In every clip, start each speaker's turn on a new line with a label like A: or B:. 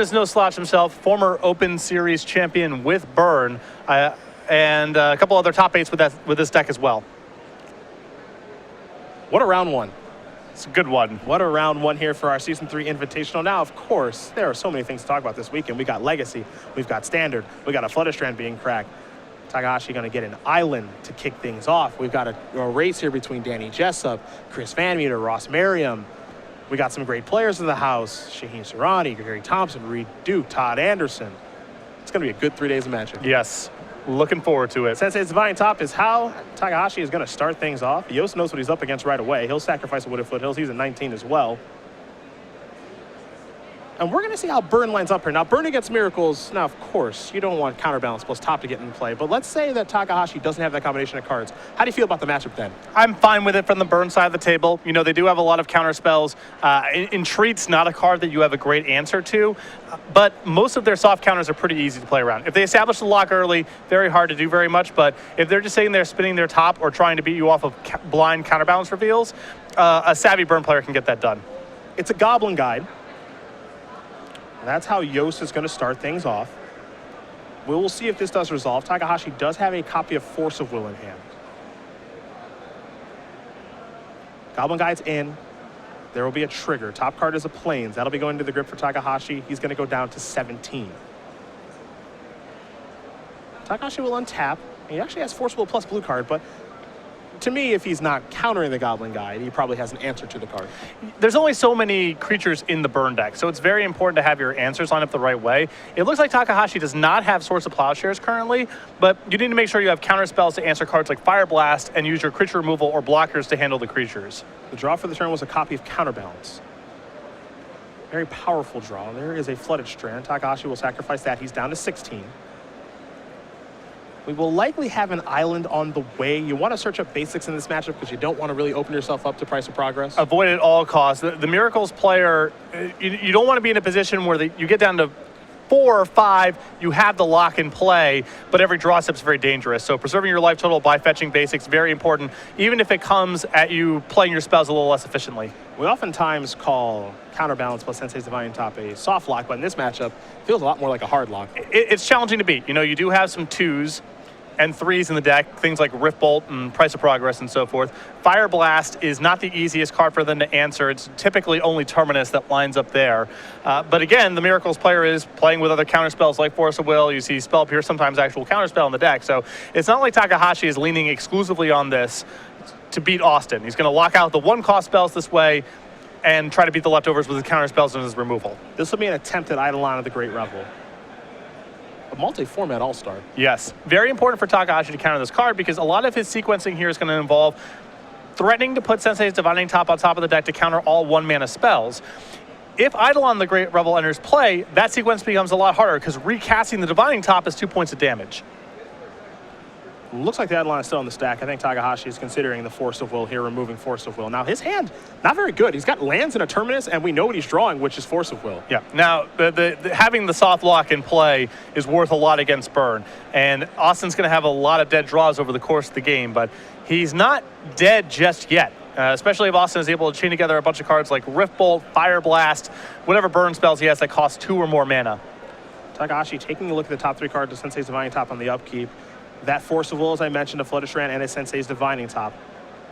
A: Is no slouch himself, former Open Series champion with Burn, and a couple other top 8s with this deck as well.
B: What a round one.
A: It's a good one.
B: What a round one here for our Season 3 Invitational. Now, of course, there are so many things to talk about this weekend. We got Legacy, we've got Standard, we got a Flutter Strand being cracked. Takahashi going to get an island to kick things off. We've got a race here between Danny Jessup, Chris Van Meter, Ross Merriam. We got some great players in the house. Shaheen Surani, Gary Thompson, Reed Duke, Todd Anderson. It's going to be a good 3 days of magic.
A: Yes, looking forward to it.
B: Sensei's Divine Top is how Takahashi is going to start things off. Yost knows what he's up against right away. He'll sacrifice a Wooded Foothills. He's at 19 as well. And we're going to see how Burn lines up here. Now, Burn against Miracles, now, of course, you don't want Counterbalance plus Top to get in play. But let's say that Takahashi doesn't have that combination of cards. How do you feel about the matchup then?
A: I'm fine with it from the Burn side of the table. You know, they do have a lot of counter spells. Entreat's not a card that you have a great answer to, but most of their soft counters are pretty easy to play around. If they establish the lock early, very hard to do very much, but if they're just sitting there spinning their top or trying to beat you off of blind Counterbalance reveals, a savvy Burn player can get that done.
B: It's a Goblin Guide. That's how Yost is going to start things off. We will see if this does resolve. Takahashi does have a copy of Force of Will in hand. Goblin Guide's in. There will be a trigger. Top card is a Plains. That'll be going to the grip for Takahashi. He's going to go down to 17. Takahashi will untap. He actually has Force of Will plus blue card, but to me, if he's not countering the Goblin Guide, he probably has an answer to the card.
A: There's only so many creatures in the Burn deck, so it's very important to have your answers lined up the right way. It looks like Takahashi does not have Swords of Plowshares currently, but you need to make sure you have counter spells to answer cards like Fire Blast and use your creature removal or blockers to handle the creatures.
B: The draw for the turn was a copy of Counterbalance. Very powerful draw. There is a Flooded Strand. Takahashi will sacrifice that. He's down to 16. We will likely have an island on the way. You want to search up basics in this matchup because you don't want to really open yourself up to Price of Progress.
A: Avoid it at all costs. The Miracles player, you don't want to be in a position where you get down to 4 or 5, you have the lock in play, but every draw step is very dangerous. So preserving your life total by fetching basics, very important, even if it comes at you playing your spells a little less efficiently.
B: We oftentimes call Counterbalance plus Sensei's Divine Top a soft lock, but in this matchup, it feels a lot more like a hard lock.
A: It's challenging to beat. You know, you do have some 2s and 3s in the deck, things like Rift Bolt and Price of Progress and so forth. Fire Blast is not the easiest card for them to answer. It's typically only Terminus that lines up there. But again, the Miracles player is playing with other counter spells like Force of Will. You see Spell Pierce, sometimes actual counter spell in the deck. So it's not like Takahashi is leaning exclusively on this to beat Austin. He's going to lock out the 1-cost spells this way and try to beat the leftovers with his counter spells and his removal.
B: This will be an attempt at Eidolon of the Great Revel. A multi-format all-star.
A: Yes. Very important for Takahashi to counter this card because a lot of his sequencing here is going to involve threatening to put Sensei's Divining Top on top of the deck to counter all 1-mana spells. If Eidolon the Great Revel enters play, that sequence becomes a lot harder because recasting the Divining Top is 2 points of damage.
B: Looks like the Eidolon is still in the stack. I think Takahashi is considering the Force of Will here, removing Force of Will. Now, his hand, not very good. He's got lands and a Terminus, and we know what he's drawing, which is Force of Will.
A: Yeah. Now, having the soft lock in play is worth a lot against Burn. And Austin's going to have a lot of dead draws over the course of the game, but he's not dead just yet. Especially if Austin is able to chain together a bunch of cards like Rift Bolt, Fire Blast, whatever Burn spells he has that cost 2 or more mana.
B: Takahashi taking a look at the top 3 cards of Sensei's Divining Top on the upkeep. That Force of Will, as I mentioned, a Flooded Strand and a Sensei's Divining Top.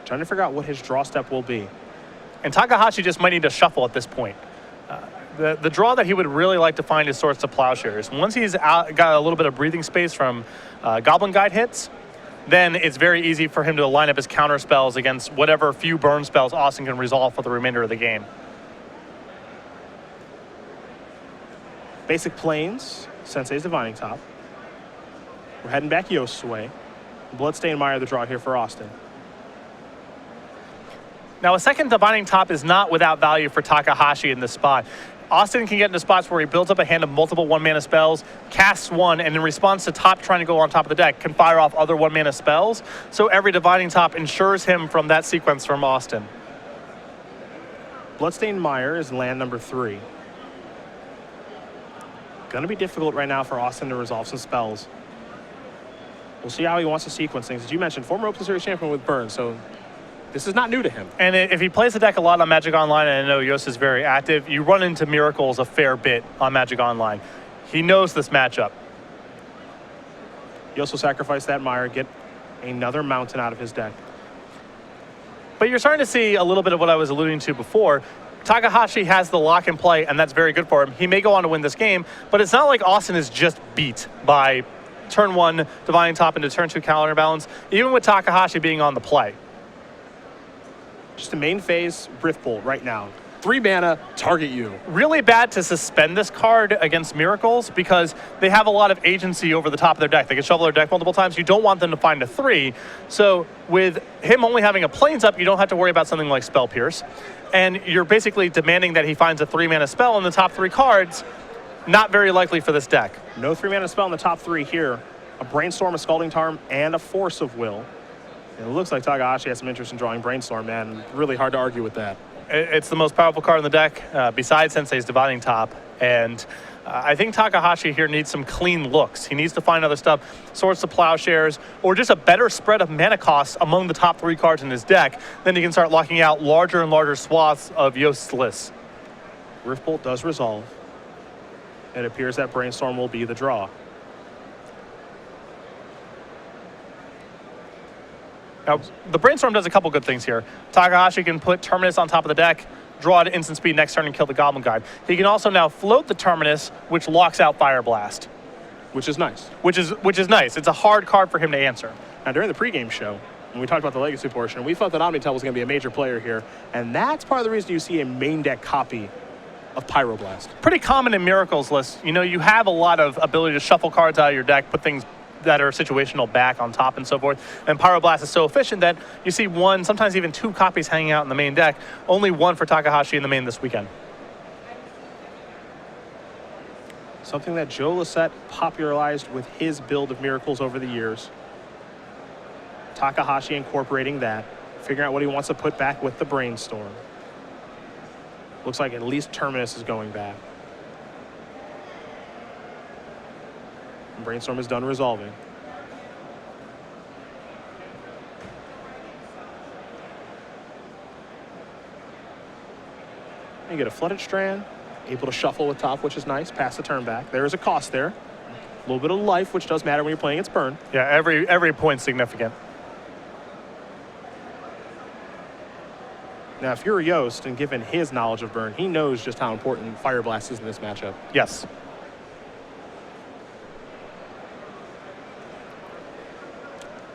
B: Trying to figure out what his draw step will be.
A: And Takahashi just might need to shuffle at this point. The draw that he would really like to find is Swords to Plowshares. Once he's got a little bit of breathing space from Goblin Guide hits, then it's very easy for him to line up his counter spells against whatever few Burn spells Austin can resolve for the remainder of the game.
B: Basic Plains, Sensei's Divining Top. We're heading back Yost's way. Bloodstained Mire the draw here for Austin.
A: Now, a second Divining Top is not without value for Takahashi in this spot. Austin can get into spots where he builds up a hand of multiple 1-mana spells, casts 1, and in response to Top trying to go on top of the deck, can fire off other 1-mana spells. So every Divining Top ensures him from that sequence from Austin.
B: Bloodstained Mire is land number 3. Gonna be difficult right now for Austin to resolve some spells. We'll see how he wants to sequence things. As you mentioned, former Open Series champion with Burn, so This is not new to him.
A: And if he plays the deck a lot on Magic Online, and I know Yost is very active, you run into Miracles a fair bit on Magic Online. He knows this matchup.
B: Yost will sacrifice that Mire, get another mountain out of his deck.
A: But you're starting to see a little bit of what I was alluding to before. Takahashi has the lock in play, and that's very good for him. He may go on to win this game, but it's not like Austin is just beat by turn 1 Divining Top into turn 2 Calendar Balance, even with Takahashi being on the play.
B: Just the main phase, Rift Bolt right now. 3 mana, target you.
A: Really bad to suspend this card against Miracles because they have a lot of agency over the top of their deck. They can shuffle their deck multiple times. You don't want them to find a 3. So with him only having a Plains up, you don't have to worry about something like Spell Pierce. And you're basically demanding that he finds a 3-mana spell in the top 3 cards. Not very likely for this deck.
B: No 3-mana spell in the top 3 here. A Brainstorm, a Scalding Tarn, and a Force of Will. And it looks like Takahashi has some interest in drawing Brainstorm, man. Really hard to argue with that.
A: It's the most powerful card in the deck, besides Sensei's Dividing Top. And I think Takahashi here needs some clean looks. He needs to find other stuff, Swords to Plowshares, or just a better spread of mana costs among the top 3 cards in his deck. Then he can start locking out larger and larger swaths of Yost's list.
B: Rift Bolt does resolve. It appears that Brainstorm will be the draw.
A: Now, the Brainstorm does a couple good things here. Takahashi can put Terminus on top of the deck, draw it at instant speed next turn, and kill the Goblin Guide. He can also now float the Terminus, which locks out Fire Blast.
B: Which is nice.
A: Which is nice. It's a hard card for him to answer.
B: Now, during the pregame show, when we talked about the Legacy portion, we thought that Omnitel was going to be a major player here, and that's part of the reason you see a main deck copy of Pyroblast.
A: Pretty common in Miracles lists. You know, you have a lot of ability to shuffle cards out of your deck, put things that are situational back on top and so forth. And Pyroblast is so efficient that you see 1, sometimes even 2 copies hanging out in the main deck. Only 1 for Takahashi in the main this weekend.
B: Something that Joe Lissette popularized with his build of Miracles over the years. Takahashi incorporating that, figuring out what he wants to put back with the Brainstorm. Looks like at least Terminus is going back. Brainstorm is done resolving. You get a Flooded Strand, able to shuffle with top, which is nice, pass the turn back. There is a cost there. A little bit of life, which does matter when you're playing its burn.
A: Yeah, every point's significant.
B: Now, if you're a Yost, and given his knowledge of burn, he knows just how important Fire Blast is in this matchup.
A: Yes.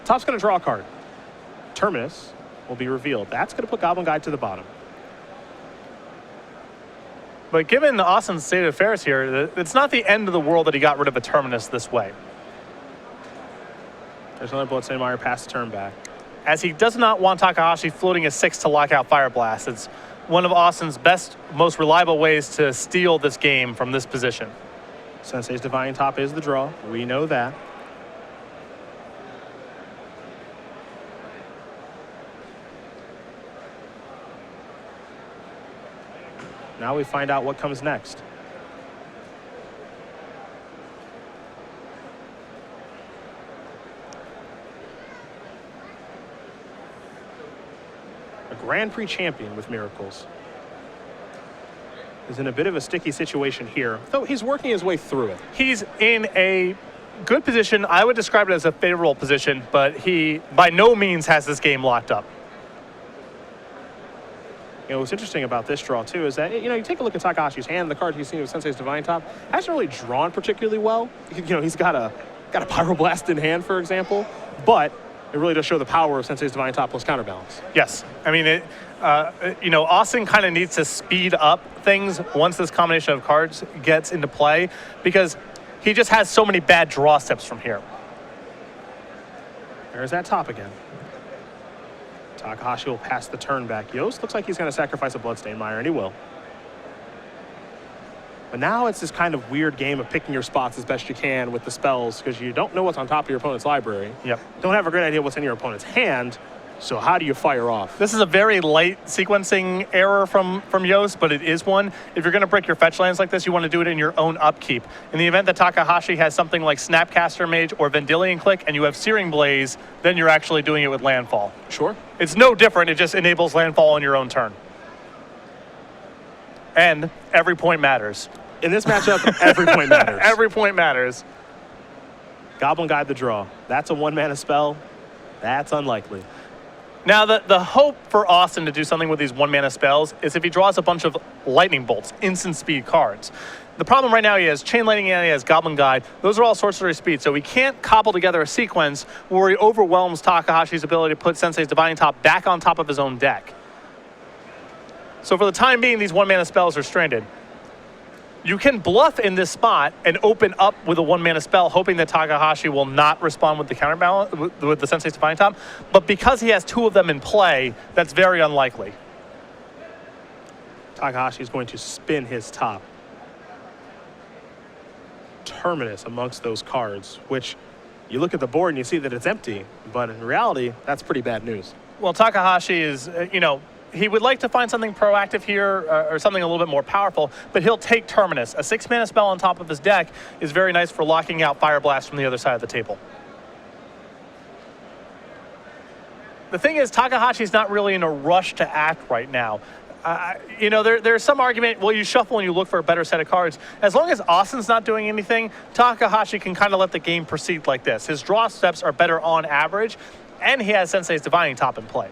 B: Top's going to draw a card. Terminus will be revealed. That's going to put Goblin Guide to the bottom.
A: But given Austin's state of affairs here, it's not the end of the world that he got rid of a Terminus this way.
B: There's another Bloodstained Mire past the turn back.
A: As he does not want Takahashi floating a 6 to lock out Fire Blast. It's one of Austin's best, most reliable ways to steal this game from this position.
B: Sensei's Divining Top is the draw. We know that. Now we find out what comes next. A Grand Prix champion with Miracles is in a bit of a sticky situation here, though he's working his way through it.
A: He's in a good position. I would describe it as a favorable position, but he by no means has this game locked up.
B: You know, what's interesting about this draw, too, is that, you know, you take a look at Takahashi's hand, the card he's seen with Sensei's Divine Top, hasn't really drawn particularly well. You know, he's got a Pyroblast in hand, for example, but it really does show the power of Sensei's Divine Top plus Counterbalance.
A: Yes. I mean, you know, Austin kind of needs to speed up things once this combination of cards gets into play because he just has so many bad draw steps from here.
B: There's that top again. Takahashi will pass the turn back. Yost looks like he's going to sacrifice a Bloodstained Mire, and he will. But now it's this kind of weird game of picking your spots as best you can with the spells because you don't know what's on top of your opponent's library.
A: Yep.
B: Don't have a great idea what's in your opponent's hand. So how do you fire off?
A: This is a very light sequencing error from Yost, but it is one. If you're going to break your fetch lands like this, you want to do it in your own upkeep. In the event that Takahashi has something like Snapcaster Mage or Vendilion Click and you have Searing Blaze, then you're actually doing it with landfall.
B: Sure.
A: It's no different. It just enables landfall on your own turn. And every point matters.
B: In this matchup, every point matters.
A: Every point matters.
B: Goblin Guide the draw. That's a 1-mana spell. That's unlikely.
A: Now, the hope for Austin to do something with these 1-mana spells is if he draws a bunch of lightning bolts, instant speed cards. The problem right now he has Chain Lightning and he has Goblin Guide. Those are all sorcery speed, so he can't cobble together a sequence where he overwhelms Takahashi's ability to put Sensei's Divining Top back on top of his own deck. So for the time being, these 1-mana spells are stranded. You can bluff in this spot and open up with a 1-mana spell, hoping that Takahashi will not respond with the counterbalance, with the Sensei's Divining Top. But because he has 2 of them in play, that's very unlikely.
B: Takahashi is going to spin his top. Terminus amongst those cards, which you look at the board and you see that it's empty, but in reality, that's pretty bad news.
A: Well, Takahashi is, he would like to find something proactive here or something a little bit more powerful, but he'll take Terminus. A 6-mana spell on top of his deck is very nice for locking out Fire Blast from the other side of the table. The thing is, Takahashi's not really in a rush to act right now. There's some argument, well, you shuffle and you look for a better set of cards. As long as Austin's not doing anything, Takahashi can kind of let the game proceed like this. His draw steps are better on average, and he has Sensei's Divining Top in play.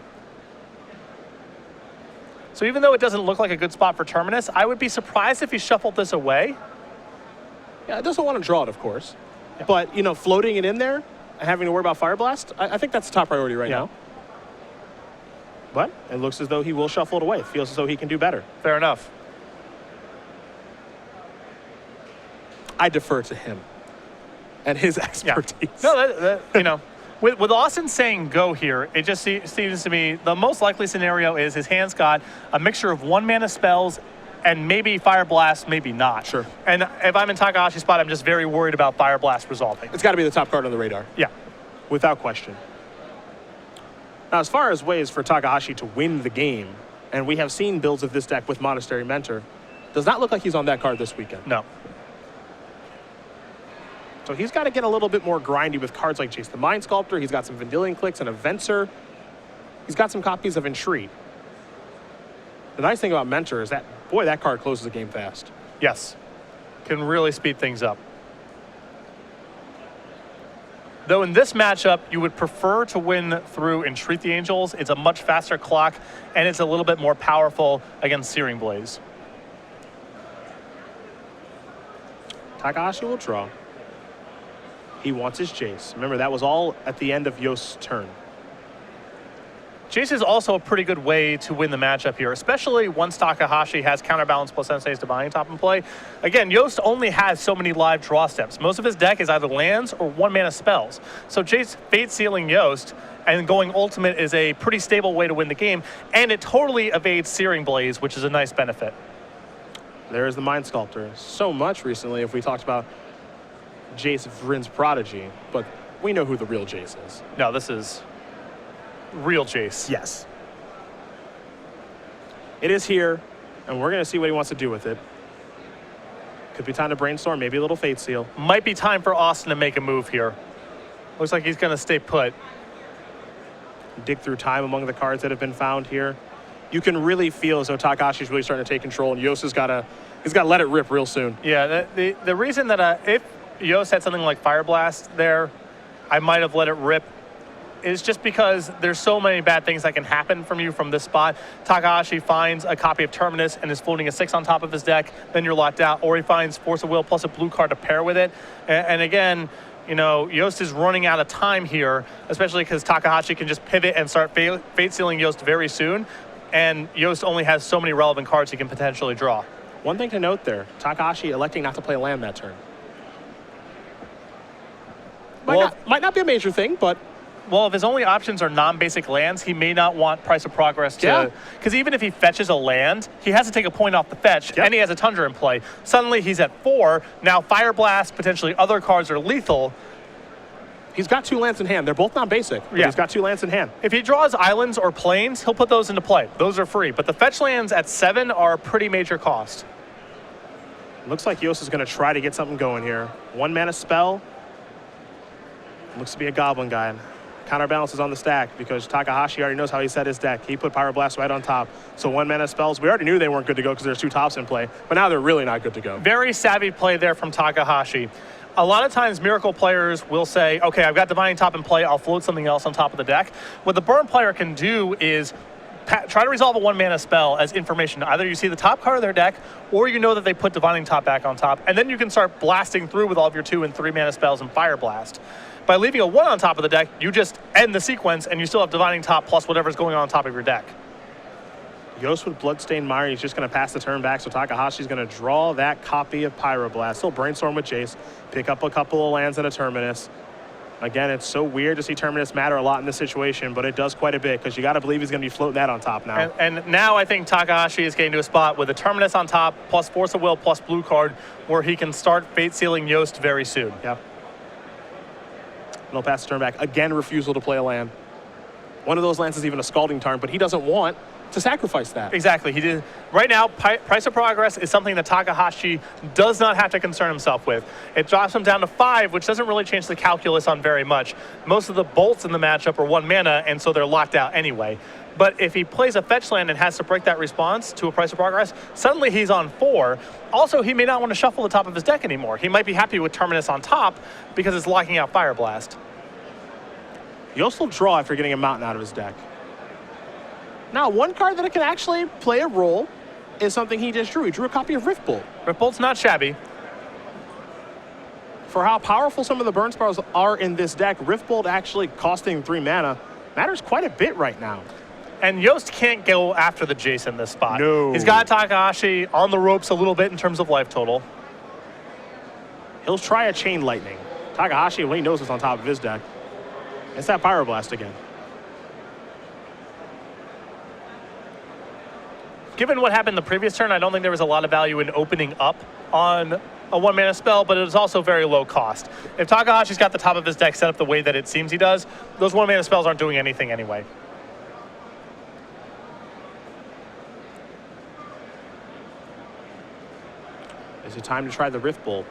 A: So even though it doesn't look like a good spot for Terminus, I would be surprised if he shuffled this away.
B: Yeah, it doesn't want to draw it, of course.
A: Yeah.
B: But, floating it in there and having to worry about Fire Blast, I think that's the top priority right now. But it looks as though he will shuffle it away. It feels as though he can do better.
A: Fair enough.
B: I defer to him and his expertise.
A: Yeah. No, With Austin saying go here, it just seems to me the most likely scenario is his hand's got a mixture of 1-mana spells and maybe Fire Blast, maybe not.
B: Sure.
A: And if I'm in Takahashi's spot, I'm just very worried about Fire Blast resolving.
B: It's got to be the top card on the radar.
A: Yeah.
B: Without question. Now, as far as ways for Takahashi to win the game, and we have seen builds of this deck with Monastery Mentor, does not look like he's on that card this weekend.
A: No.
B: So he's got to get a little bit more grindy with cards like Jace the Mind Sculptor. He's got some Vendilion Clicks and a Venser. He's got some copies of Entreat. The nice thing about Mentor is that, boy, that card closes the game fast.
A: Yes. Can really speed things up. Though in this matchup, you would prefer to win through Entreat the Angels. It's a much faster clock, and it's a little bit more powerful against Searing Blaze.
B: Takahashi will draw. He wants his Jace. Remember, that was all at the end of Yost's turn.
A: Jace is also a pretty good way to win the matchup here, especially once Takahashi has Counterbalance plus Sensei's Divining Top in play. Again, Yost only has so many live draw steps. Most of his deck is either lands or 1-mana spells. So Jace Fate Sealing Yost and going Ultimate is a pretty stable way to win the game, and it totally evades Searing Blaze, which is a nice benefit.
B: There is the Mind Sculptor. So much recently if we talked about Jace Vryn's Prodigy, but we know who the real Jace is.
A: No, this is real Jace.
B: Yes. It is here, and we're going to see what he wants to do with it. Could be time to brainstorm, maybe a little Fate Seal.
A: Might be time for Austin to make a move here. Looks like he's going to stay put.
B: Dig through time among the cards that have been found here. You can really feel as though Takahashi's really starting to take control, and Yost has got to let it rip real soon.
A: Yeah, the reason that if Yost had something like Fire Blast there, I might have let it rip, is just because there's so many bad things that can happen from you from this spot. Takahashi finds a copy of Terminus and is floating a 6 on top of his deck, then you're locked out, or he finds Force of Will plus a blue card to pair with it. And again, Yost is running out of time here, especially because Takahashi can just pivot and start Fate Sealing Yost very soon, and Yost only has so many relevant cards he can potentially draw.
B: One thing to note there, Takahashi electing not to play land that turn. Might not be a major thing, but...
A: Well, if his only options are non-basic lands, he may not want Price of Progress to... Because even if he fetches a land, he has to take a point off the fetch, and he has a Tundra in play. Suddenly, he's at 4. Now, Fire Blast, potentially other cards are lethal.
B: He's got 2 lands in hand. They're both non-basic, but
A: Yeah.
B: he's got 2 lands in hand.
A: If he draws islands or plains, he'll put those into play. Those are free. But the fetch lands at 7 are a pretty major cost.
B: Looks like Yost is going to try to get something going here. 1 mana spell. Looks to be a goblin guy. Counterbalance is on the stack because Takahashi already knows how he set his deck. He put Pyroblast right on top. So 1 mana spells. We already knew they weren't good to go because there's 2 tops in play, but now they're really not good to go.
A: Very savvy play there from Takahashi. A lot of times Miracle players will say, okay, I've got Divining Top in play, I'll float something else on top of the deck. What the Burn player can do is try to resolve a 1 mana spell as information. Either you see the top card of their deck, or you know that they put Divining Top back on top, and then you can start blasting through with all of your 2 and 3 mana spells and Fire Blast. By leaving a 1 on top of the deck, you just end the sequence, and you still have Divining Top plus whatever's going on top of your deck.
B: Yost with Bloodstained Mire, he's just going to pass the turn back, so Takahashi's going to draw that copy of Pyroblast. He'll Brainstorm with Jace, pick up a couple of lands and a Terminus. Again, it's so weird to see Terminus matter a lot in this situation, but it does quite a bit because you got to believe he's going to be floating that on top now.
A: And now I think Takahashi is getting to a spot with a Terminus on top, plus Force of Will, plus blue card, where he can start Fate Sealing Yost very soon.
B: Yep. And he'll pass the turn back. Again, refusal to play a land. One of those lands is even a Scalding Tarn, but he doesn't want to sacrifice that.
A: Exactly. He did. Right now, Price of Progress is something that Takahashi does not have to concern himself with. It drops him down to 5, which doesn't really change the calculus on very much. Most of the bolts in the matchup are 1 mana, and so they're locked out anyway. But if he plays a fetch land and has to break that response to a Price of Progress, suddenly he's on 4. Also, he may not want to shuffle the top of his deck anymore. He might be happy with Terminus on top because it's locking out Fire Blast.
B: Yost will draw after getting a Mountain out of his deck. Now, one card that can actually play a role is something he just drew. He drew a copy of Riftbolt.
A: Riftbolt's not shabby.
B: For how powerful some of the burn spells are in this deck, Riftbolt actually costing 3 mana matters quite a bit right now.
A: And Yost can't go after the Jace in this spot.
B: No.
A: He's got Takahashi on the ropes a little bit in terms of life total.
B: He'll try a Chain Lightning. Takahashi, well, he knows what's on top of his deck. It's that Pyroblast again.
A: Given what happened the previous turn, I don't think there was a lot of value in opening up on a 1 mana spell, but it was also very low cost. If Takahashi's got the top of his deck set up the way that it seems he does, those 1 mana spells aren't doing anything anyway.
B: Is it time to try the Riftbolt?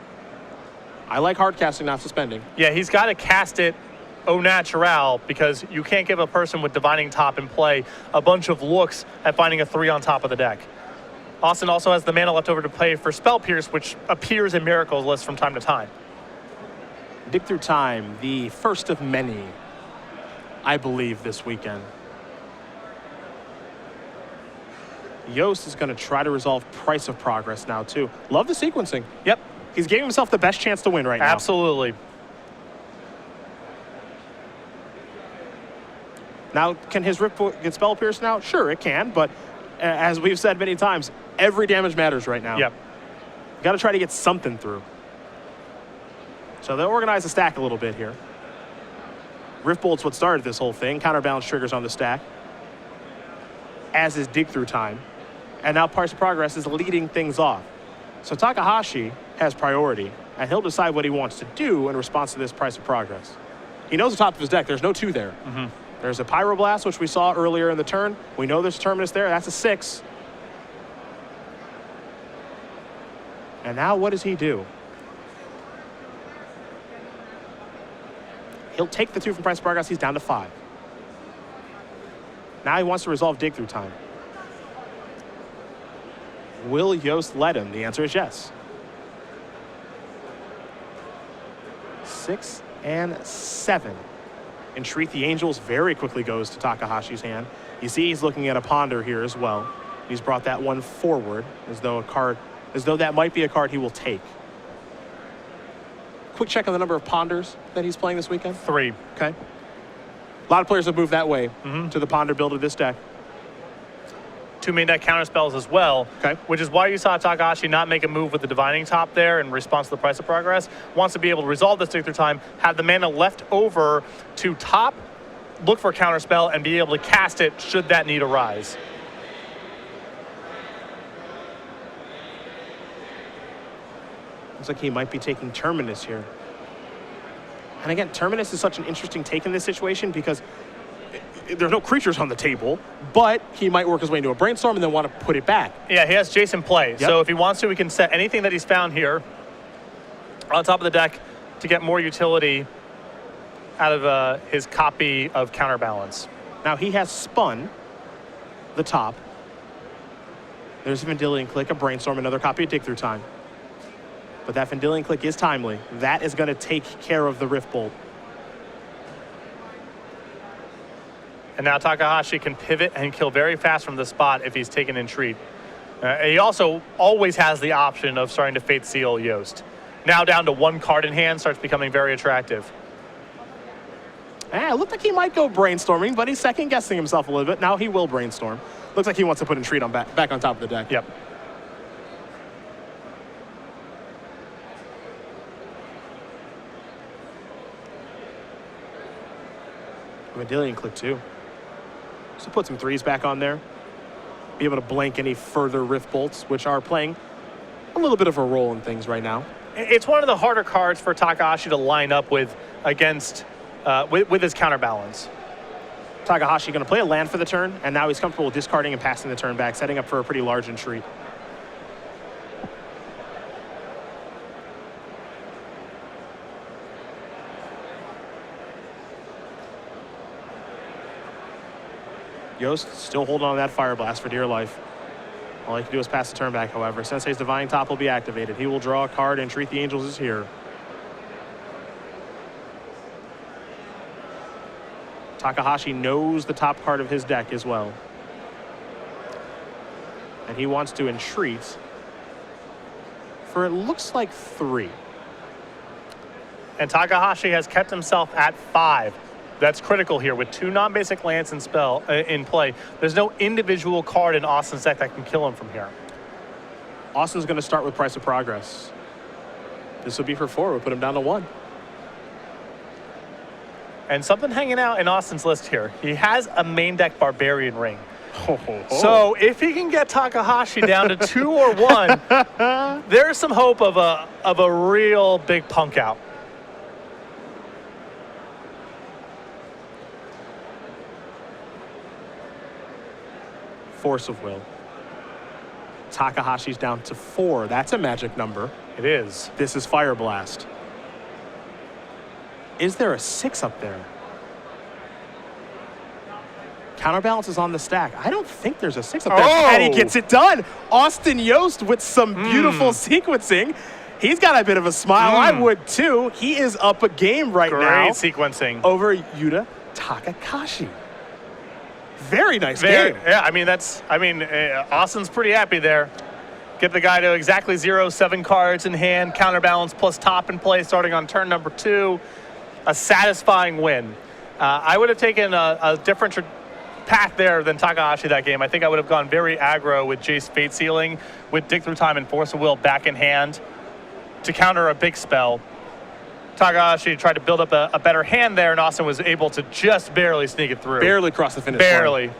B: I like hard casting, not suspending.
A: Yeah, he's got to cast it au natural because you can't give a person with Divining Top in play a bunch of looks at finding a 3 on top of the deck. Austin also has the mana left over to play for Spell Pierce, which appears in Miracles lists from time to time.
B: Dig Through Time, the first of many, I believe, this weekend. Yost is going to try to resolve Price of Progress now, too. Love the sequencing.
A: Yep.
B: He's giving himself the best chance to win right now.
A: Absolutely.
B: Now, can his Riftbolt get Spell Pierce now? Sure, it can, but as we've said many times, every damage matters right now.
A: Yep.
B: You got to try to get something through. So they'll organize the stack a little bit here. Riftbolt's what started this whole thing. Counterbalance triggers on the stack, as is Dig Through Time. And now Price of Progress is leading things off. So Takahashi has priority, and he'll decide what he wants to do in response to this Price of Progress. He knows the top of his deck. There's no 2 there.
A: Mm-hmm.
B: There's a Pyroblast, which we saw earlier in the turn. We know there's a Terminus there. That's a 6. And now what does he do? He'll take the 2 from Price of Progress. He's down to 5. Now he wants to resolve Dig Through Time. Will Yost let him? The answer is yes. 6 and 7. Entreat the Angels very quickly goes to Takahashi's hand. You see he's looking at a Ponder here as well. He's brought that one forward as though that might be a card he will take. Quick check on the number of Ponders that he's playing this weekend.
A: 3.
B: Okay. A lot of players have moved that way to the Ponder build of this deck.
A: 2 main deck counter spells as well,
B: Okay.
A: which is why you saw Takahashi not make a move with the Divining Top there in response to the Price of Progress. Wants to be able to resolve this Dig Through Time, have the mana left over to top, look for a counter spell, and be able to cast it should that need arise.
B: Looks like he might be taking Terminus here. And again, Terminus is such an interesting take in this situation because there's no creatures on the table, but he might work his way into a Brainstorm and then want to put it back.
A: Yeah, he has Jason play.
B: Yep.
A: So if he wants to, he can set anything that he's found here on top of the deck to get more utility out of his copy of Counterbalance.
B: Now he has spun the top. There's a Vendilion Click, a Brainstorm, another copy of Dig Through Time. But that Vendilion Click is timely. That is going to take care of the Rift Bolt.
A: And now Takahashi can pivot and kill very fast from the spot if he's taken Entreat. He also always has the option of starting to Fate Seal Yost. Now down to 1 card in hand, starts becoming very attractive.
B: It looked like he might go Brainstorming, but he's second-guessing himself a little bit. Now he will Brainstorm. Looks like he wants to put Entreat on back on top of the deck.
A: Yep.
B: Vendilion Click too. So put some 3s back on there. Be able to blank any further Rift Bolts, which are playing a little bit of a role in things right now.
A: It's one of the harder cards for Takahashi to line up with against with his Counterbalance.
B: Takahashi going to play a land for the turn, and now he's comfortable discarding and passing the turn back, setting up for a pretty large Entreat. Yost still holding on to that Fire Blast for dear life. All he can do is pass the turn back, however. Sensei's Divine Top will be activated. He will draw a card, and Treat the Angels is here. Takahashi knows the top card of his deck as well. And he wants to entreat for it looks like 3.
A: And Takahashi has kept himself at 5. That's critical here with 2 non-basic lands in play. There's no individual card in Austin's deck that can kill him from here.
B: Austin's going to start with Price of Progress. This would be for 4. We'll put him down to 1.
A: And something hanging out in Austin's list here. He has a main deck Barbarian Ring.
B: Oh.
A: So if he can get Takahashi down to 2 or 1, there's some hope of a real big punk out.
B: Force of Will. Takahashi's down to 4. That's a magic number.
A: It is.
B: This is Fire Blast. Is there a 6 up there? Counterbalance is on the stack. I don't think there's a 6 up there.
A: Oh!
B: And he gets it done. Austin Yost with some beautiful sequencing. He's got a bit of a smile. I would too. He is up a game right now.
A: Great sequencing.
B: Over Yuta Takahashi. Very nice game.
A: Yeah, Austin's pretty happy there. Get the guy to exactly 0, 7 cards in hand, Counterbalance plus top in play starting on turn number 2. A satisfying win. I would have taken a different path there than Takahashi that game. I think I would have gone very aggro with Jace Fate Sealing, with Dig Through Time and Force of Will back in hand to counter a big spell. Takahashi tried to build up a better hand there, and Austin was able to just barely sneak it through.
B: Barely cross the finish line.
A: Barely.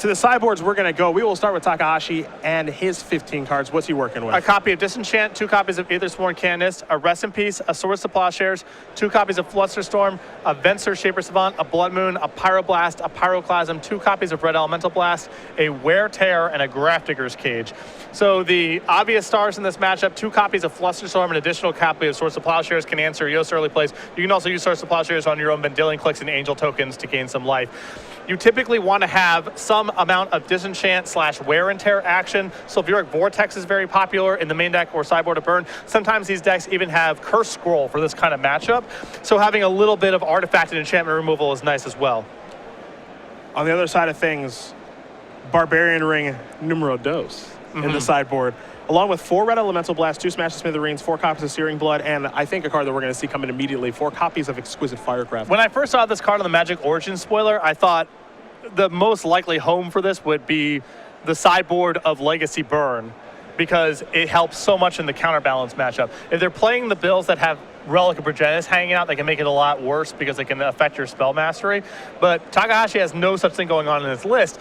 B: To the sideboards we're going to go. We will start with Takahashi and his 15 cards. What's he working with?
A: A copy of Disenchant, 2 copies of Aethersworn Canonist, a Rest in Peace, a Swords to Plowshares, 2 copies of Flusterstorm, a Venser Shaper Savant, a Blood Moon, a Pyroblast, a Pyroclasm, 2 copies of Red Elemental Blast, a Wear Tear, and a Grafdigger's Cage. So the obvious stars in this matchup, 2 copies of Flusterstorm, an additional copy of Swords to Plowshares can answer Yost early plays. You can also use Swords to Plowshares on your own Vendilion Clicks and Angel tokens to gain some life. You typically want to have some amount of Disenchant / Wear and Tear action. Sulfuric Vortex is very popular in the main deck or sideboard to burn. Sometimes these decks even have Curse Scroll for this kind of matchup. So having a little bit of artifact and enchantment removal is nice as well.
B: On the other side of things, Barbarian Ring numero dos in the sideboard. Along with 4 Red Elemental Blast, 2 Smash to Smithereens, 4 copies of Searing Blood, and I think a card that we're going to see coming immediately, 4 copies of Exquisite Firecraft.
A: When I first saw this card on the Magic Origins spoiler, I thought the most likely home for this would be the sideboard of Legacy Burn, because it helps so much in the Counterbalance matchup. If they're playing the bills that have Relic of Progenitus hanging out, they can make it a lot worse because they can affect your spell mastery. But Takahashi has no such thing going on in his list.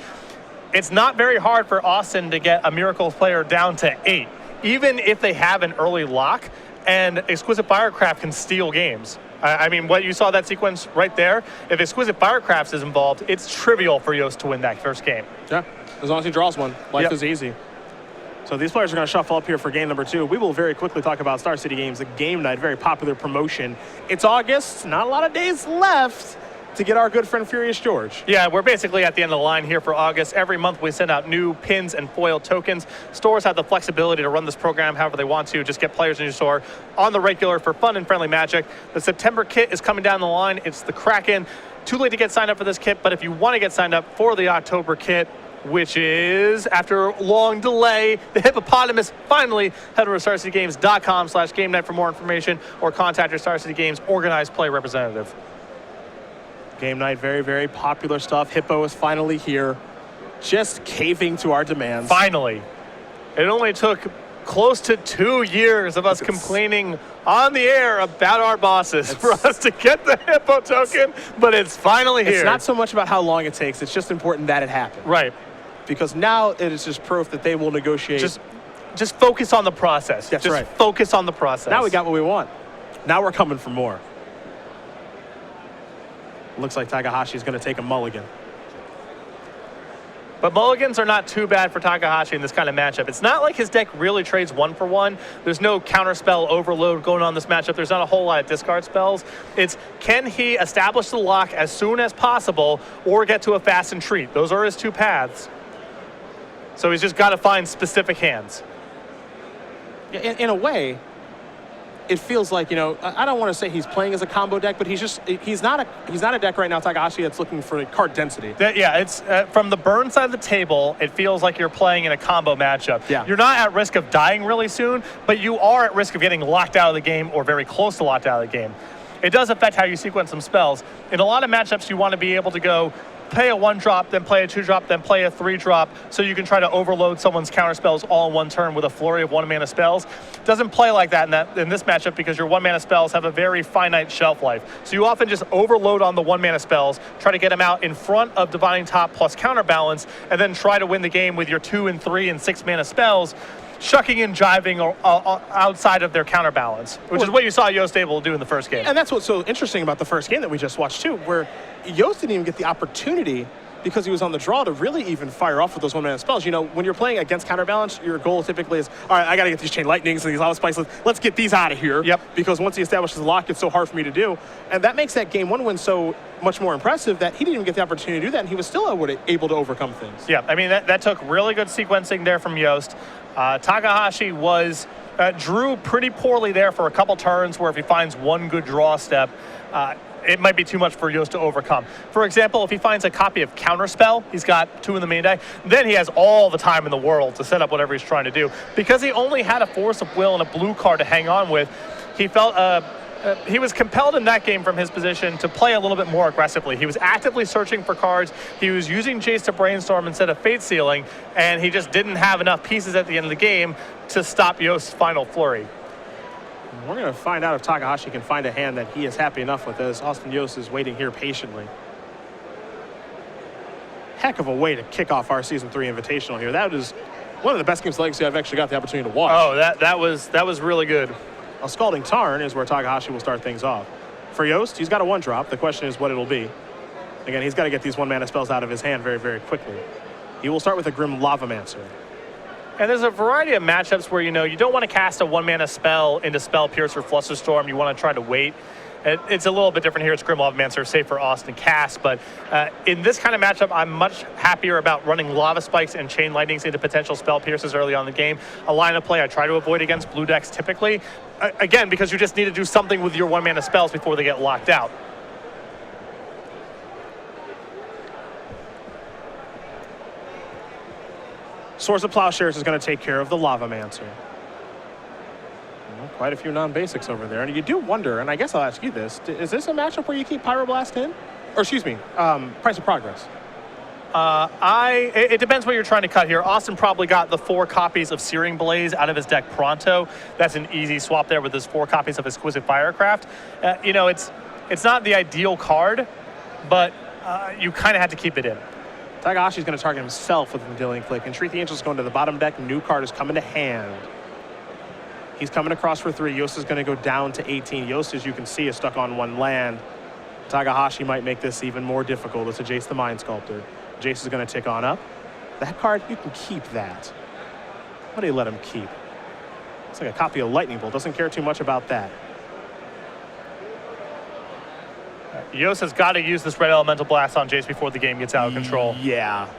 A: It's not very hard for Austin to get a Miracles player down to 8. Even if they have an early lock, and Exquisite Firecraft can steal games. I mean, what you saw that sequence right there, if Exquisite Firecraft is involved, it's trivial for Yost to win that first game.
B: Yeah, as long as he draws one, life is easy. So these players are going to shuffle up here for game number 2. We will very quickly talk about Star City Games, the game night, very popular promotion. It's August, not a lot of days left to get our good friend Furious George.
A: Yeah, we're basically at the end of the line here for August. Every month we send out new pins and foil tokens. Stores have the flexibility to run this program however they want to. Just get players in your store on the regular for fun and friendly magic. The September kit is coming down the line. It's the Kraken. Too late to get signed up for this kit, but if you want to get signed up for the October kit, which is, after a long delay, the Hippopotamus, finally, head over to StarCityGames.com/game night for more information, or contact your Star City Games organized play representative.
B: Game night, very, very popular stuff. Hippo is finally here, just caving to our demands.
A: Finally. It only took close to 2 years of us complaining on the air about our bosses for us to get the Hippo token, but it's finally here.
B: It's not so much about how long it takes. It's just important that it happened.
A: Right.
B: Because now it is just proof that they will negotiate.
A: Just focus on the process.
B: That's
A: just
B: right.
A: Focus on the process.
B: Now we got what we want. Now we're coming for more. Looks like Takahashi is going to take a mulligan.
A: But mulligans are not too bad for Takahashi in this kind of matchup. It's not like his deck really trades 1-for-1. There's no counterspell overload going on this matchup. There's not a whole lot of discard spells. It's, can he establish the lock as soon as possible or get to a fast and treat? Those are his two paths. So he's just got to find specific hands.
B: In a way, it feels like, you know, I don't want to say he's playing as a combo deck, but he's not a deck right now, Takahashi, that's looking for card density.
A: Yeah, it's from the burn side of the table, it feels like you're playing in a combo matchup.
B: Yeah.
A: You're not at risk of dying really soon, but you are at risk of getting locked out of the game or very close to locked out of the game. It does affect how you sequence some spells. In a lot of matchups, you want to be able to go play a 1-drop, then play a 2-drop, then play a 3-drop, so you can try to overload someone's counter spells all in one turn with a flurry of 1-mana spells. Doesn't play like that in this matchup because your 1-mana spells have a very finite shelf life. So you often just overload on the 1-mana spells, try to get them out in front of Divining Top plus counterbalance, and then try to win the game with your 2 and 3 and 6-mana spells, shucking and jiving outside of their counterbalance, which is what you saw Yost able to do in the first game.
B: And that's what's so interesting about the first game that we just watched too, where Yost didn't even get the opportunity because he was on the draw to really even fire off with those 1-mana spells. You know, when you're playing against counterbalance, your goal typically is, all right, I got to get these Chain Lightnings and these Lava Spikes. Let's get these out of here.
A: Yep.
B: Because once he establishes the lock, it's so hard for me to do. And that makes that game 1 win so much more impressive that he didn't even get the opportunity to do that, and he was still able to overcome things.
A: Yeah, I mean, that took really good sequencing there from Yost. Takahashi drew pretty poorly there for a couple turns where if he finds one good draw step, it might be too much for Yost to overcome. For example, if he finds a copy of Counterspell, he's got 2 in the main deck, then he has all the time in the world to set up whatever he's trying to do. Because he only had a Force of Will and a blue card to hang on with, he felt he was compelled in that game from his position to play a little bit more aggressively. He was actively searching for cards. He was using Jace to brainstorm instead of Fate Sealing, and he just didn't have enough pieces at the end of the game to stop Yost's final flurry.
B: We're going to find out if Takahashi can find a hand that he is happy enough with, as Austin Yost is waiting here patiently. Heck of a way to kick off our Season 3 Invitational here. That is one of the best games of Legacy I've actually got the opportunity to watch.
A: Oh, that was really good.
B: A Scalding Tarn is where Takahashi will start things off. For Yost, he's got a 1-drop. The question is what it'll be. Again, he's got to get these 1-mana spells out of his hand very, very quickly. He will start with a Grim Lavamancer.
A: And there's a variety of matchups where, you know, you don't want to cast a 1-mana spell into Spell Pierce or Flusterstorm. You want to try to wait. It's a little bit different here. It's Grim Lavamancer, safe for Austin cast. But in this kind of matchup, I'm much happier about running Lava Spikes and Chain Lightnings into potential Spell Pierces early on in the game. A line of play I try to avoid against blue decks typically. Again, because you just need to do something with your 1-mana spells before they get locked out.
B: Swords of Plowshares is going to take care of the Lavamancer. Quite a few non-basics over there. And you do wonder, and I guess I'll ask you this, is this a matchup where you keep Pyroblast in? Or excuse me, Price of Progress.
A: It depends what you're trying to cut here. Austin probably got the 4 copies of Searing Blaze out of his deck pronto. That's an easy swap there with his 4 copies of Exquisite Firecraft. You know, it's not the ideal card, but you kind of had to keep it in.
B: Takahashi's going to target himself with the Dealing Click. Entreat the Angels going to the bottom deck. New card is coming to hand. He's coming across for 3. Yost is going to go down to 18. Yost, as you can see, is stuck on 1 land. Takahashi might make this even more difficult. It's a Jace the Mind Sculptor. Jace is going to tick on up. That card, you can keep that. What do you let him keep? It's like a copy of Lightning Bolt. Doesn't care too much about that.
A: Yost has got to use this red elemental blast on Jace before the game gets out of control.
B: Yeah.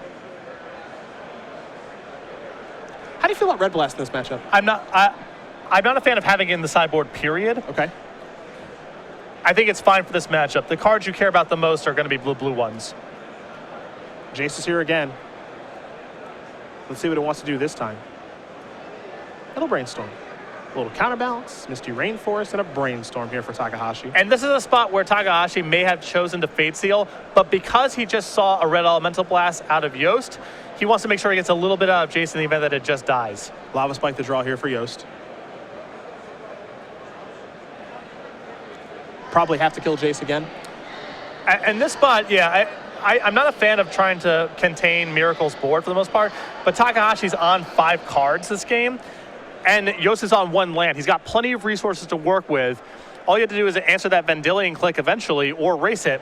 B: How do you feel about Red Blast in this matchup?
A: I'm not a fan of having it in the sideboard, period.
B: Okay.
A: I think it's fine for this matchup. The cards you care about the most are going to be blue ones.
B: Jace is here again. Let's see what it wants to do this time. It'll Brainstorm. A little counterbalance, Misty Rainforest, and a Brainstorm here for Takahashi.
A: And this is a spot where Takahashi may have chosen to Fate Seal, but because he just saw a red elemental blast out of Yost, he wants to make sure he gets a little bit out of Jace in the event that it just dies.
B: Lava Spike the draw here for Yost. Probably have to kill Jace again.
A: And this spot, yeah, I'm not a fan of trying to contain Miracle's board for the most part, but Takahashi's on 5 cards this game, and Yost is on 1 land. He's got plenty of resources to work with. All you have to do is answer that Vendilion click eventually or race it.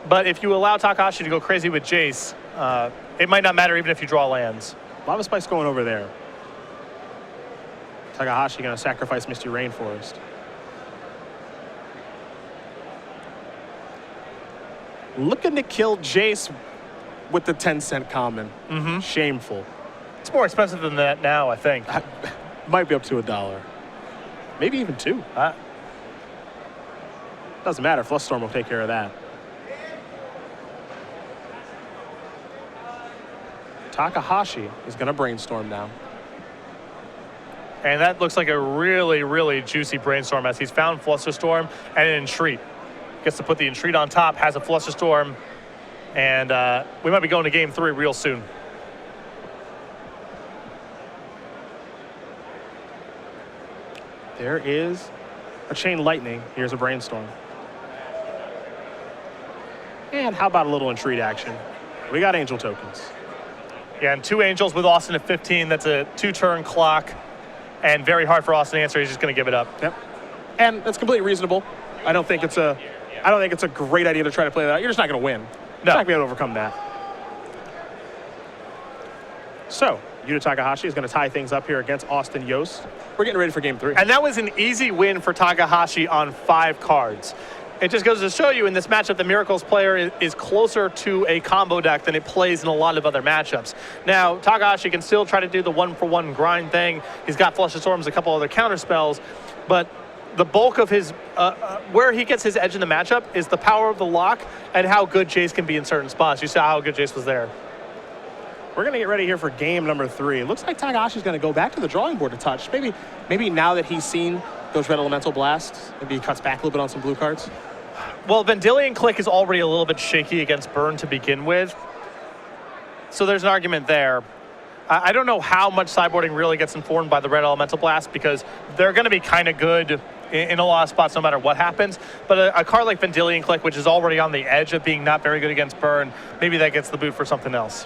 A: But if you allow Takahashi to go crazy with Jace, it might not matter even if you draw lands.
B: Lava Spike's going over there. Takahashi going to sacrifice Misty Rainforest. Looking to kill Jace with the 10-cent common. Shameful.
A: It's more expensive than that now, I think.
B: Might be up to $1. Maybe even 2. Doesn't matter. Flusterstorm will take care of that. Takahashi is going to Brainstorm now.
A: And that looks like a really, really juicy Brainstorm as he's found Flusterstorm and an Entreat. Gets to put the Entreat on top, has a Flusterstorm, and we might be going to game 3 real soon.
B: There is a Chain Lightning. Here's a Brainstorm. And how about a little Entreat action? We got Angel tokens.
A: Yeah, and 2 Angels with Austin at 15. That's a 2-turn clock, and very hard for Austin to answer. He's just going to give it up.
B: Yep. And that's completely reasonable. I don't think it's a great idea to try to play that out. You're just not going to win. You're not going to be able to overcome that. So, Yuta Takahashi is going to tie things up here against Austin Yost. We're getting ready for game 3.
A: And that was an easy win for Takahashi on 5 cards. It just goes to show you in this matchup, the Miracles player is closer to a combo deck than it plays in a lot of other matchups. Now, Takahashi can still try to do the 1-for-1 grind thing. He's got Flusterstorms, a couple other counter spells, but the bulk of his, where he gets his edge in the matchup is the power of the lock and how good Jace can be in certain spots. You saw how good Jace was there.
B: We're going to get ready here for game number 3. It looks like Takahashi's going to go back to the drawing board to touch. Maybe now that he's seen those red elemental blasts, maybe he cuts back a little bit on some blue cards.
A: Well, Vendilion Click is already a little bit shaky against Burn to begin with, so there's an argument there. I don't know how much sideboarding really gets informed by the red elemental blast because they're going to be kind of good in a lot of spots no matter what happens. But a card like Vendilion Click, which is already on the edge of being not very good against Burn, maybe that gets the boot for something else.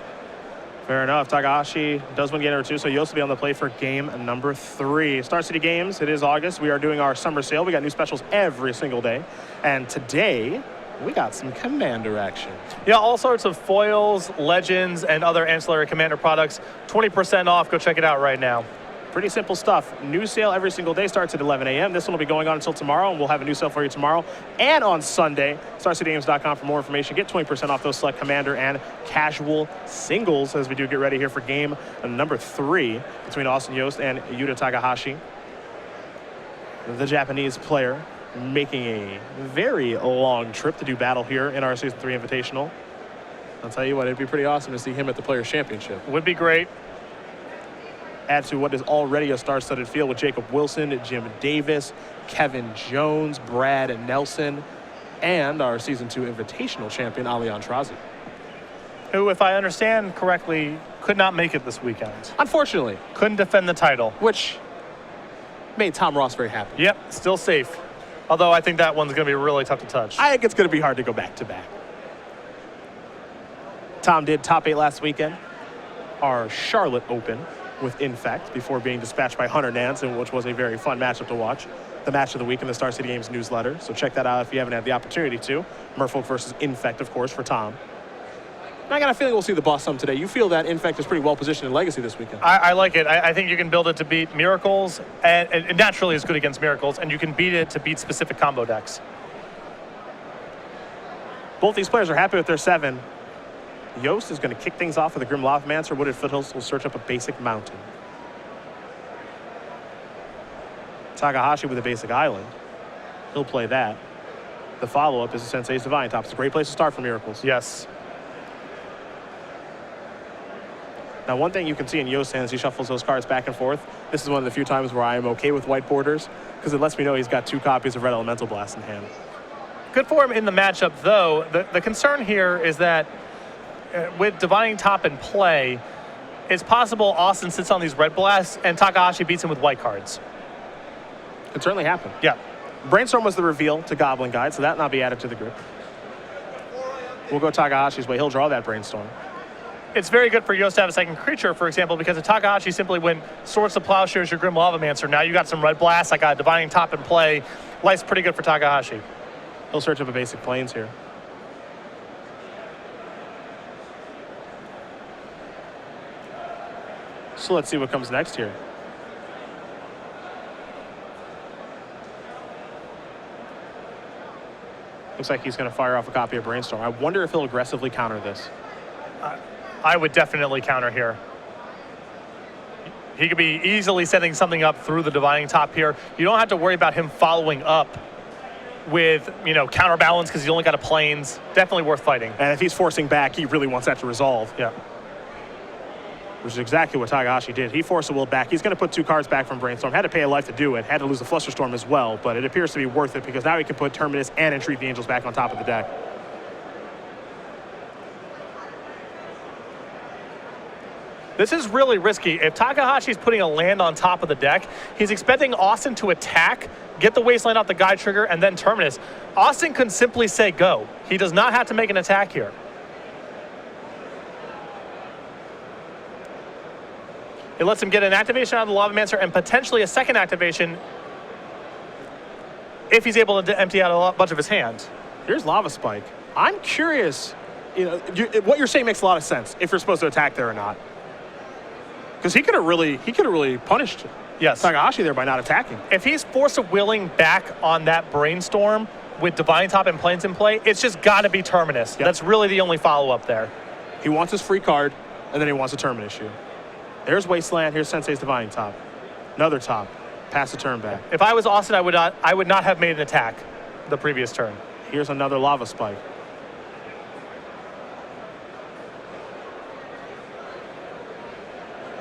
B: Fair enough. Takahashi does win game number 2, so Yost will be on the play for game number 3. Star City Games, it is August. We are doing our summer sale. We got new specials every single day. And today, we got some Commander action.
A: Yeah, all sorts of foils, legends, and other ancillary Commander products. 20% off. Go check it out right now.
B: Pretty simple stuff. New sale every single day starts at 11 a.m. This one will be going on until tomorrow, and we'll have a new sale for you tomorrow and on Sunday. StarCityGames.com for more information. Get 20% off those select Commander and casual singles as we do get ready here for game number 3 between Austin Yost and Yuta Takahashi. The Japanese player making a very long trip to do battle here in our Season 3 Invitational. I'll tell you what, it'd be pretty awesome to see him at the Players' Championship.
A: Would be great.
B: Add to what is already a star-studded field with Jacob Wilson, Jim Davis, Kevin Jones, Brad Nelson, and our Season 2 Invitational champion, Ali Antrazi.
A: Who, if I understand correctly, could not make it this weekend.
B: Unfortunately.
A: Couldn't defend the title.
B: Which made Tom Ross very happy.
A: Yep, still safe. Although I think that one's going to be really tough to touch.
B: I think it's going to be hard to go back-to-back. Tom did top 8 last weekend. Our Charlotte Open. with Infect before being dispatched by Hunter Nansen, which was a very fun matchup to watch. The match of the week in the Star City Games newsletter. So check that out if you haven't had the opportunity to. Merfolk versus Infect, of course, for Tom. And I got a feeling we'll see the boss some today. You feel that Infect is pretty well positioned in Legacy this weekend.
A: I like it. I think you can build it to beat Miracles, and it naturally is good against Miracles, and you can beat it to beat specific combo decks.
B: Both these players are happy with their 7. Yost is going to kick things off with a Grim Lavamancer. Wooded Foothills will search up a basic mountain. Takahashi with a basic island. He'll play that. The follow-up is a Sensei's Divine Top. It's a great place to start for Miracles.
A: Yes.
B: Now, one thing you can see in Yost's hands, he shuffles those cards back and forth. This is one of the few times where I am okay with white borders, because it lets me know he's got 2 copies of Red Elemental Blast in hand.
A: Good for him in the matchup, though. The concern here is that with Divining Top in play, it's possible Austin sits on these red blasts and Takahashi beats him with white cards.
B: Could certainly happen.
A: Yeah.
B: Brainstorm was the reveal to Goblin Guide, so that not be added to the group. We'll go Takahashi's way. He'll draw that Brainstorm.
A: It's very good for Yost to have a second creature, for example, because if Takahashi simply went Swords to Plowshares, your Grim Lavamancer, now you got some red blasts, I got Divining Top in play. Life's pretty good for Takahashi.
B: He'll search up a basic Plains here. So let's see what comes next here. Looks like he's going to fire off a copy of Brainstorm. I wonder if he'll aggressively counter this.
A: I would definitely counter here. He could be easily setting something up through the Divining Top here. You don't have to worry about him following up with, counterbalance because he's only got a Plains. Definitely worth fighting.
B: And if he's forcing back, he really wants that to resolve.
A: Yeah.
B: Which is exactly what Takahashi did. He forced a will back. He's going to put 2 cards back from Brainstorm. Had to pay a life to do it. Had to lose the Flusterstorm as well, but it appears to be worth it because now he can put Terminus and Entreat the Angels back on top of the deck.
A: This is really risky. If Takahashi's putting a land on top of the deck, he's expecting Austin to attack, get the Wasteland off the guide trigger, and then Terminus. Austin can simply say go. He does not have to make an attack here. It lets him get an activation out of the Lavamancer and potentially a second activation if he's able to empty out a bunch of his hand.
B: Here's Lava Spike. I'm curious, what you're saying makes a lot of sense if you're supposed to attack there or not. Because he could have really punished Takahashi there by not attacking.
A: If he's Force of Willing back on that Brainstorm with Divine Top and Plains in play, it's just got to be Terminus.
B: Yep.
A: That's really the only follow-up there.
B: He wants his free card, and then he wants a Terminus issue. There's Wasteland. Here's Sensei's Divine Top. Another top. Pass the turn back.
A: If I was Austin, I would not have made an attack the previous turn.
B: Here's another Lava Spike.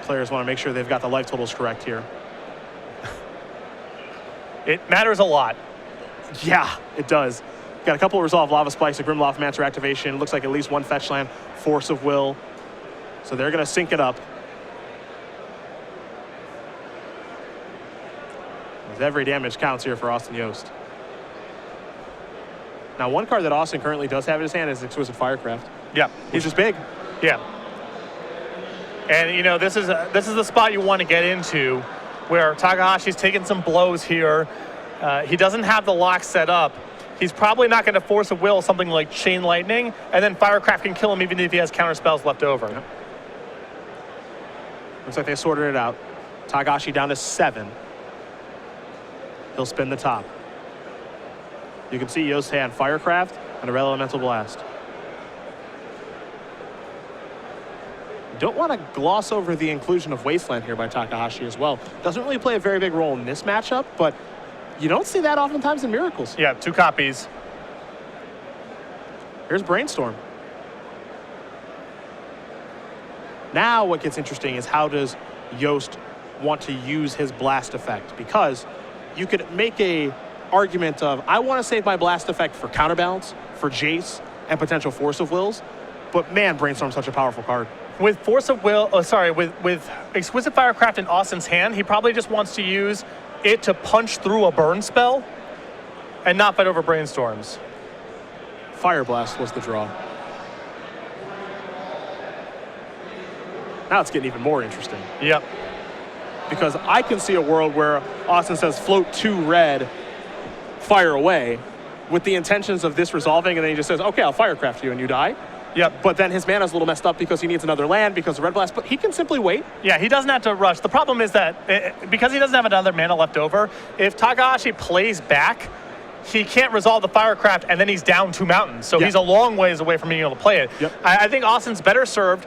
B: Players want to make sure they've got the life totals correct here.
A: It matters a lot.
B: Yeah, it does. Got a couple of resolved Lava Spikes, a Grim Lavamancer activation. Looks like at least 1 fetch land, Force of Will. So they're going to sync it up. As every damage counts here for Austin Yost. Now, one card that Austin currently does have in his hand is Exquisite Firecraft.
A: Yeah.
B: Which is big.
A: Yeah. And, this is the spot you want to get into where Takahashi's taking some blows here. He doesn't have the lock set up. He's probably not going to Force of Will something like Chain Lightning, and then Firecraft can kill him even if he has counter spells left over.
B: Yep. Looks like they sorted it out. Takahashi down to 7. He'll spin the top. You can see Yost's hand, Firecraft and a Red Elemental Blast. Don't want to gloss over the inclusion of Wasteland here by Takahashi as well. Doesn't really play a very big role in this matchup, but you don't see that oftentimes in Miracles.
A: Yeah, 2 copies.
B: Here's Brainstorm. Now what gets interesting is how does Yost want to use his blast effect? Because you could make a argument of, I want to save my blast effect for counterbalance, for Jace, and potential Force of Wills. But man, Brainstorm's such a powerful card.
A: With Force of Will, with Exquisite Firecraft in Austin's hand, he probably just wants to use it to punch through a burn spell and not fight over Brainstorms.
B: Fire Blast was the draw. Now it's getting even more interesting.
A: Yep.
B: because I can see a world where Austin says float 2 red, fire away, with the intentions of this resolving, and then he just says, okay, I'll firecraft you and you die.
A: Yep.
B: But then his mana's a little messed up because he needs another land because of Red Blast, but he can simply wait.
A: Yeah, he doesn't have to rush. The problem is that because he doesn't have another mana left over, if Takahashi plays back, he can't resolve the Firecraft, and then he's down 2 mountains. So he's a long ways away from being able to play it.
B: Yep.
A: I think Austin's better served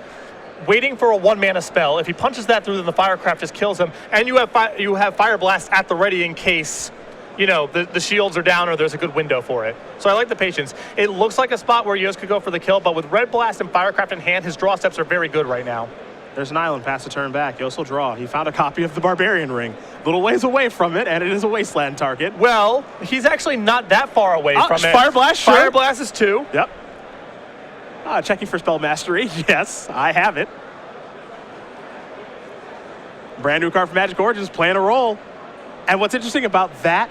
A: waiting for a 1-mana spell. If he punches that through, then the Firecraft just kills him, and you have Fire Blast at the ready in case the shields are down or there's a good window for it. So I like the patience. It looks like a spot where Yost could go for the kill, but with Red Blast and Firecraft in hand, his draw steps are very good right now.
B: There's an island past the turn back. Yost will draw. He found a copy of the Barbarian Ring. A little ways away from it, and it is a wasteland target.
A: Well, he's actually not that far away from it.
B: Fire Blast, sure.
A: Fire Blast is 2.
B: Yep. Checking for spell mastery. Yes, I have it. Brand new card for Magic Origins playing a role. And what's interesting about that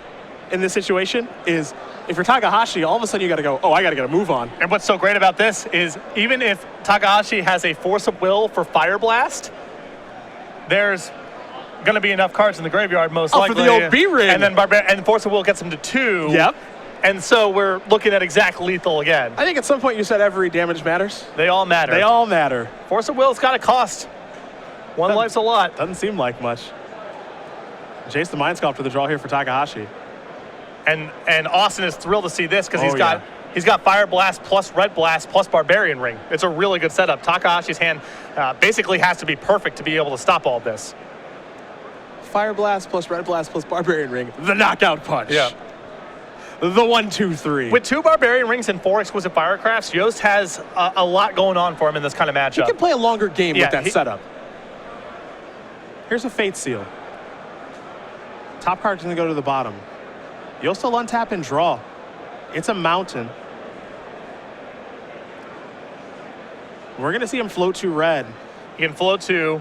B: in this situation is if you're Takahashi, all of a sudden you got to go, oh, I got to get a move on.
A: And what's so great about this is even if Takahashi has a Force of Will for Fire Blast, there's going to be enough cards in the graveyard most likely.
B: For the old B-Ring.
A: And then Force of Will gets him to 2.
B: Yep.
A: And so we're looking at exact lethal again.
B: I think at some point you said every damage matters.
A: They all matter.
B: They all matter.
A: Force of Will's got a cost. One life's a lot.
B: Doesn't seem like much. Jace the Mind Sculptor, the draw here for Takahashi.
A: And Austin is thrilled to see this because he's got Fire Blast plus Red Blast plus Barbarian Ring. It's a really good setup. Takahashi's hand basically has to be perfect to be able to stop all this.
B: Fire Blast plus Red Blast plus Barbarian Ring. The knockout punch.
A: Yeah.
B: The 1, 2, 3.
A: With 2 Barbarian Rings and 4 exquisite Firecrafts, Yost has a lot going on for him in this kind of matchup.
B: He can play a longer game with that setup. Here's a Fate Seal. Top card's going to go to the bottom. Yost will untap and draw. It's a mountain. We're going to see him float 2 red.
A: He can float 2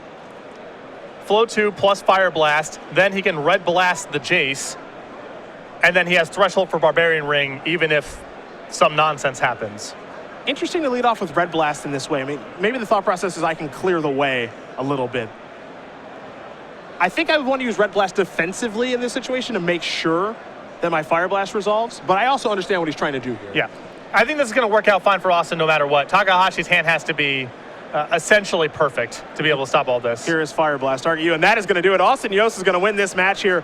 A: plus Fire Blast. Then he can Red Blast the Jace. And then he has Threshold for Barbarian Ring, even if some nonsense happens.
B: Interesting to lead off with Red Blast in this way. I mean, maybe the thought process is I can clear the way a little bit. I think I would want to use Red Blast defensively in this situation to make sure that my Fire Blast resolves, but I also understand what he's trying to do here.
A: Yeah. I think this is going to work out fine for Austin no matter what. Takahashi's hand has to be essentially perfect to be able to stop all this.
B: Here is Fire Blast, target you, and that is going to do it. Austin Yost is going to win this match here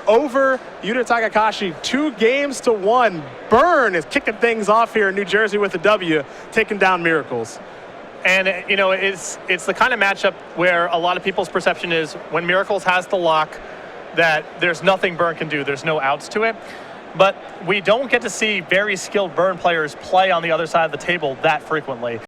B: over Yuta Takahashi, 2-1. Burn is kicking things off here in New Jersey with a W, taking down Miracles.
A: And, it's the kind of matchup where a lot of people's perception is when Miracles has the lock that there's nothing Burn can do. There's no outs to it. But we don't get to see very skilled Burn players play on the other side of the table that frequently.